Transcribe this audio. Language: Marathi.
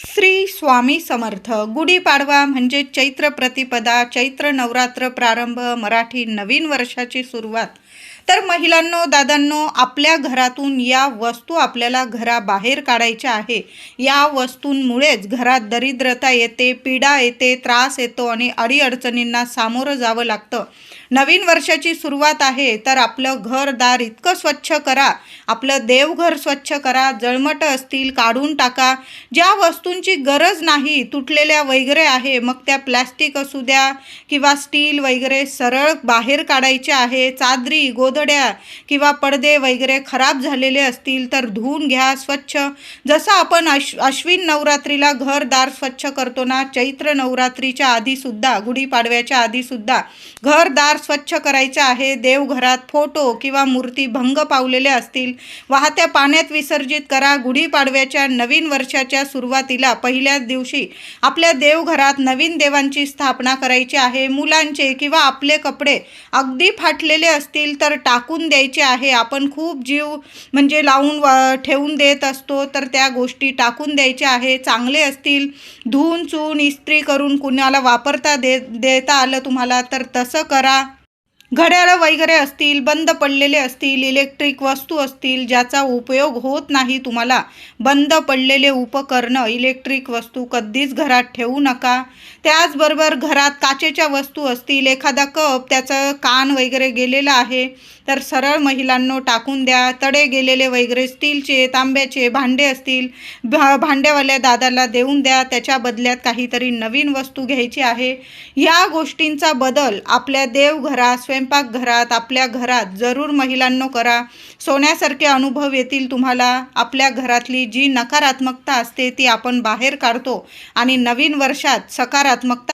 श्री स्वामी समर्थ. गुढीपाडवा म्हणजे चैत्र प्रतिपदा, चैत्र नवरात्र प्रारंभ, मराठी नवीन वर्षाची सुरुवात. तर महिलांनो, दादांनो, आपल्या घरातून या वस्तू आपल्याला घराबाहेर काढायच्या आहे. या वस्तूंमुळेच घरात दरिद्रता येते, पीडा येते, त्रास येतो आणि अडीअडचणींना सामोरं जावं लागतं. नवीन वर्षाची सुरुवात आहे, तर आपलं घरदार इतकं स्वच्छ करा, आपलं देवघर स्वच्छ करा, जळमटं असतील काढून टाका. ज्या वस्तूंची गरज नाही, तुटलेल्या वगैरे आहे, मग त्या प्लॅस्टिक असू द्या किंवा स्टील वगैरे, सरळ बाहेर काढायचे आहे. चादरी, गोधड्या किंवा पडदे वगैरे खराब झालेले असतील तर धुवून घ्या स्वच्छ. जसं आपण अश्विन नवरात्रीला घरदार स्वच्छ करतो ना, चैत्र नवरात्रीच्या आधीसुद्धा, गुढीपाडव्याच्या आधीसुद्धा घरदार स्वच्छ करायचे आहे. देवघरात फोटो किंवा मूर्ती भंग पावलेल्या असतील, वाहत्या पाण्यात विसर्जित करा. गुढीपाडव्याच्या नवीन वर्षाच्या सुरुवातीला पहिल्याच दिवशी आपल्या देवघरात नवीन देवांची स्थापना करायची आहे. मुलांचे किंवा आपले कपडे अगदी फाटलेले असतील तर टाकून द्यायचे आहे. आपण खूप जीव लावून ठेवून देत असतो, तर त्या गोष्टी टाकून द्यायच्या आहे. चांगले असतील, धुवून चून इस्त्री करून कुणाला वापरता देता आलं तुम्हाला तर तसं करा. घड्याळं वगैरे असतील, बंद पडलेले असतील, इलेक्ट्रिक वस्तू असतील ज्याचा उपयोग होत नाही तुम्हाला, बंद पडलेले उपकरणं, इलेक्ट्रिक वस्तू कधीच घरात ठेवू नका. त्याचबरोबर घरात काचेच्या वस्तू असतील, एखादा कप त्याचं कान वगैरे गेलेलं आहे तर सरळ महिलांनो टाकून द्या. तडे गेलेले वगैरे स्टीलचे, तांब्याचे भांडे असतील, भांड्यावाल्या दादाला देऊन द्या. त्याच्या बदल्यात काहीतरी नवीन वस्तू घ्यायची आहे. या गोष्टींचा बदल आपल्या देवघरात, स्वयंपाकघरात, आपल्या घरात जरूर महिलांनो करा. सोन्यासारखे अनुभव येतील तुम्हाला. आपल्या घरातली जी नकारात्मकता असते ती आपण बाहेर काढतो आणि नवीन वर्षात सकारात्मकता